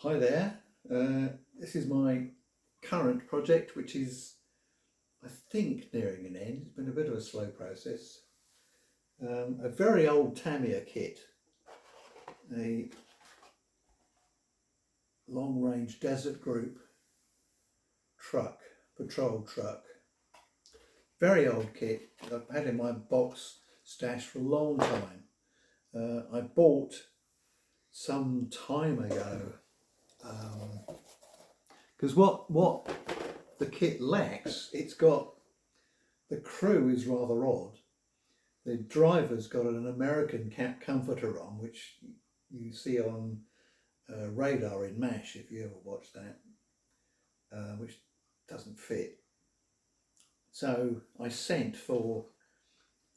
Hi there. This is my current project, which is, I think, nearing an end. It's been a bit of a slow process. A very old TAMIYA kit, a long-range desert group truck, patrol truck. Very old kit. I've had in my box stash for a long time. I bought some time ago. Because what the kit lacks, the crew is rather odd. The driver's got an American comforter on, which you see on Radar in MASH, if you ever watch that, which doesn't fit. So I sent for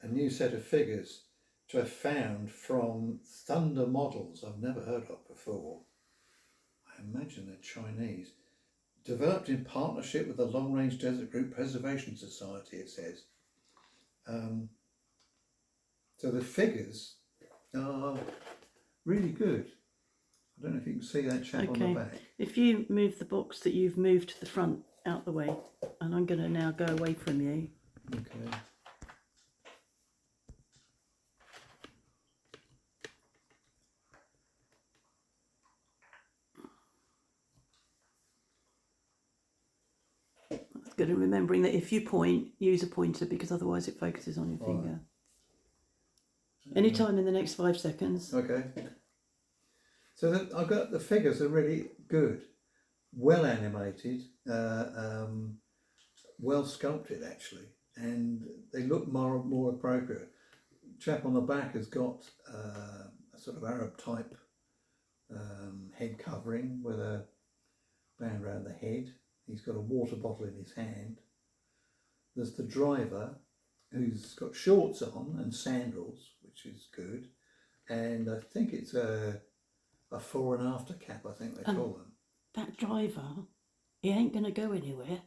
a new set of figures which I found from Thunder Models I've never heard of before. I imagine they're Chinese. Developed in partnership with the Long Range Desert Group Preservation Society, it says. So the figures are really good. I don't know if you can see that chap on the back. If you move the box that you've moved to the front out the way, and I'm going to now go away from you. Okay. Good, and remembering that if you point, use a pointer because otherwise it focuses on your finger. Anytime in the next 5 seconds. Okay. So I've got the figures are really good, well animated, well sculpted actually, and they look more appropriate. Chap on the back has got a sort of Arab type head covering with a band around the head. He's got a water bottle in his hand. There's the driver who's got shorts on and sandals, which is good. And I think it's a fore and after cap, I think they call them. That driver, he ain't going to go anywhere.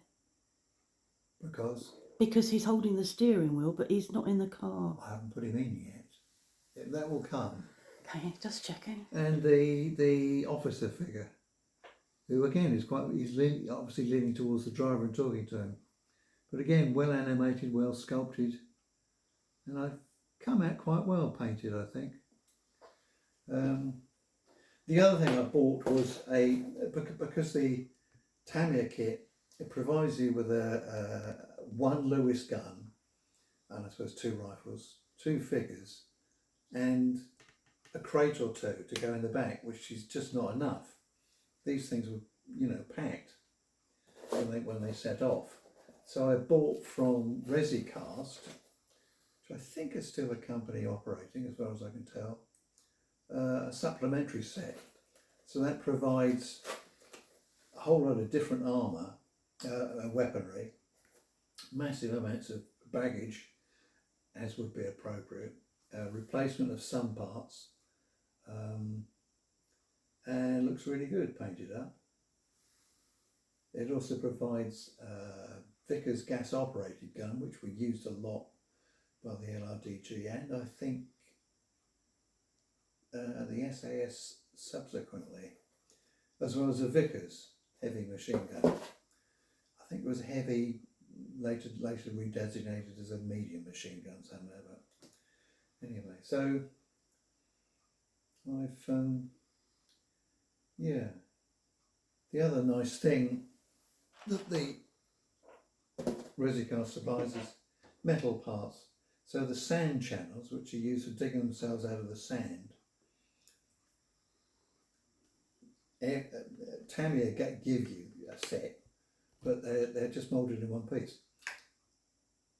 Because? Because he's holding the steering wheel, but he's not in the car. I haven't put him in yet. That will come. Okay, just checking. And the officer figure, who again is obviously leaning towards the driver and talking to him. But again, well animated, well sculpted, and I've come out quite well painted, I think. The other thing I bought was because the TAMIYA kit, it provides you with a one Lewis gun, and I suppose 2 rifles, 2 figures, and a crate or 2 to go in the back, which is just not enough. These things were, packed when they set off. So I bought from ResiCast, which I think is still a company operating as far as I can tell, a supplementary set. So that provides a whole lot of different armour, weaponry, massive amounts of baggage, as would be appropriate, replacement of some parts, and looks really good painted up. It also provides Vickers gas operated gun, which we used a lot by the LRDG, and I think the SAS subsequently, as well as a Vickers heavy machine gun. I think it was heavy, later redesignated as a medium machine gun somewhere, but anyway, so I've the other nice thing that the ResiCast supplies is metal parts. So the sand channels, which are used for digging themselves out of the sand, TAMIYA give you a set, but they're just moulded in one piece.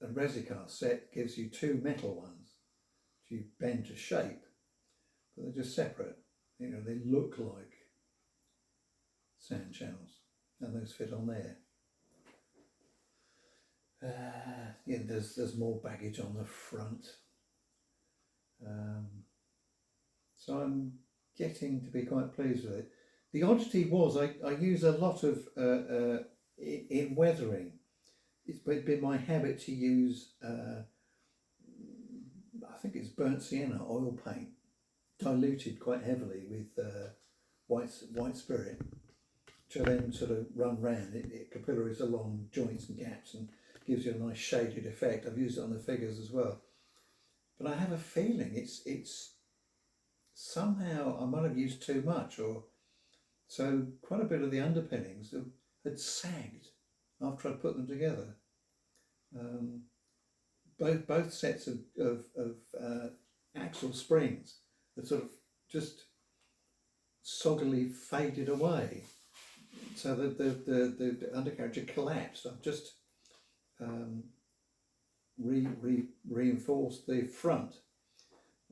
A ResiCast set gives you 2 metal ones, which you bend to shape, but they're just separate. They look like sand channels, and those fit on there. There's more baggage on the front. So I'm getting to be quite pleased with it. The oddity was I use a lot of, in weathering, it's been my habit to use, I think it's burnt sienna oil paint, diluted quite heavily with white spirit, which I then sort of run round. It capillaries along joints and gaps and gives you a nice shaded effect. I've used it on the figures as well. But I have a feeling it's somehow I might have used too much, or so quite a bit of the underpinnings had sagged after I put them together. Both sets of axle springs had sort of just soggily faded away, so that the undercarriage had collapsed. I've just reinforced the front.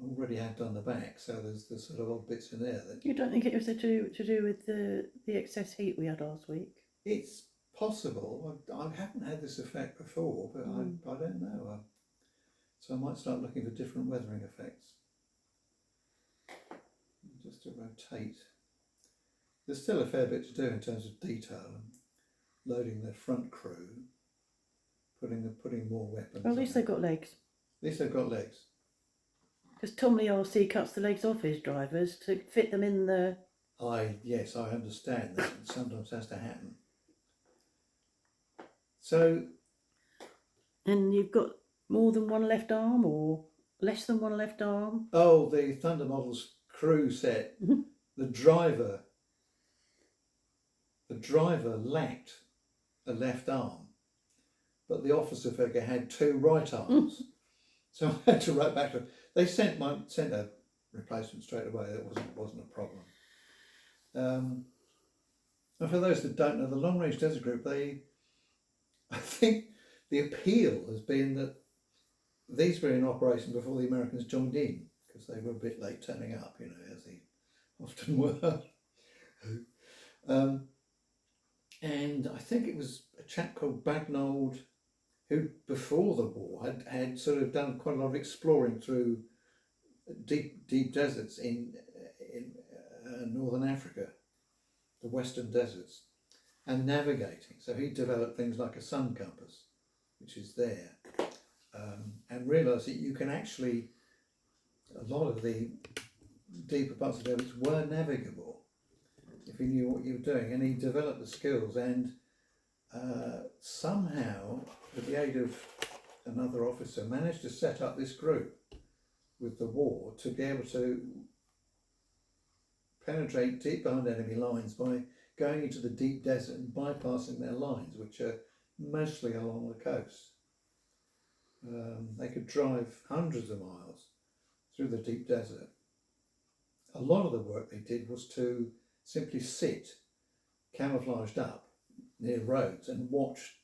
I already had done the back, so there's the sort of odd bits in there that You don't think it was to do with the excess heat we had last week? it's possible. I haven't had this effect before, but I don't know. So I might start looking for different weathering effects. Just to rotate. There's still a fair bit to do in terms of detail and loading the front crew, putting more weapons. Well, at least they've got legs. At least they've got legs. Because Tom the RC cuts the legs off his drivers to fit them in the... Yes, I understand that. It sometimes has to happen. So... And you've got more than one left arm or less than one left arm? Oh, the Thunder Models crew set. The driver lacked a left arm, but the officer figure had two right arms. So I had to write back to them. They sent a replacement straight away. That wasn't a problem. And for those that don't know, the Long Range Desert Group, I think the appeal has been that these were in operation before the Americans joined in, because they were a bit late turning up, as they often were. And I think it was a chap called Bagnold who, before the war, had sort of done quite a lot of exploring through deep deserts in northern Africa, the western deserts, and navigating. So he developed things like a sun compass, which is there, and realised that you can actually, a lot of the deeper parts of the deserts were navigable if you knew what you were doing, and he developed the skills, and somehow, with the aid of another officer, managed to set up this group with the war to be able to penetrate deep behind enemy lines by going into the deep desert and bypassing their lines, which are mostly along the coast. They could drive hundreds of miles through the deep desert. A lot of the work they did was to simply sit camouflaged up near roads and watch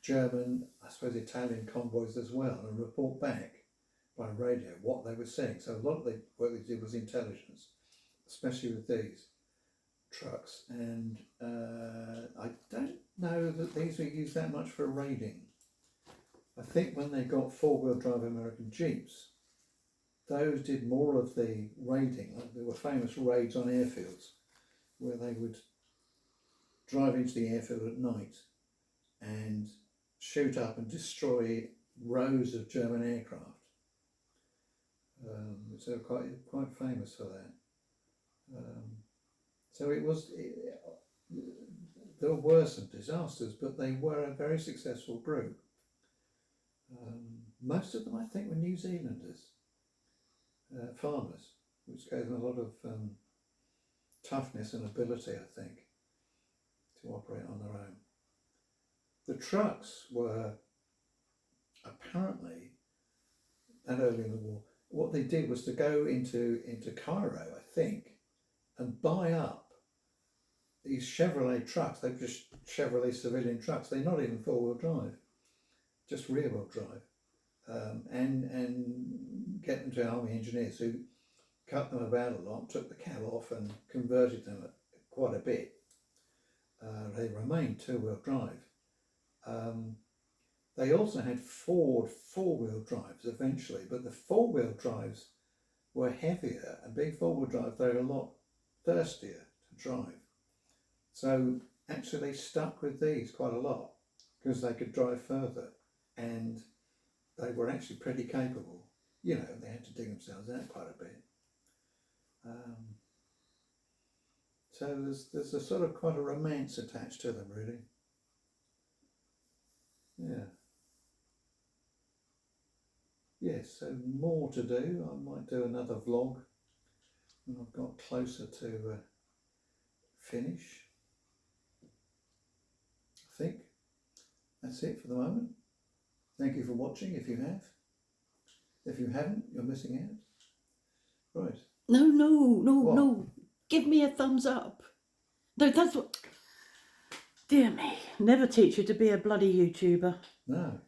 German, I suppose Italian convoys as well, and report back by radio what they were seeing. So a lot of the work they did was intelligence, especially with these trucks. And I don't know that these were used that much for raiding. I think when they got four-wheel drive American Jeeps, those did more of the raiding. Like there were famous raids on airfields where they would drive into the airfield at night and shoot up and destroy rows of German aircraft. So quite famous for that. So there were some disasters, but they were a very successful group. Most of them, I think, were New Zealanders, farmers, which gave them a lot of toughness and ability, I think, to operate on their own. The trucks were apparently, that early in the war, what they did was to go into Cairo, I think, and buy up these Chevrolet trucks. They were just Chevrolet civilian trucks. They're not even four-wheel drive, just rear-wheel drive, and get them to army engineers who cut them about a lot, took the cab off and converted them quite a bit. They remained two-wheel drive. They also had Ford four-wheel drives eventually, but the four-wheel drives were heavier, and being four-wheel drive, they were a lot thirstier to drive. So actually they stuck with these quite a lot because they could drive further, and they were actually pretty capable. They had to dig themselves out quite a bit. So there's a sort of quite a romance attached to them, really. Yeah. Yes, so more to do. I might do another vlog when I've got closer to finish. I think that's it for the moment. Thank you for watching if you have. If you haven't, you're missing out. Right. No, no, no, What? no. Give me a thumbs up. No, that's what... Dear me. Never teach you to be a bloody YouTuber. No.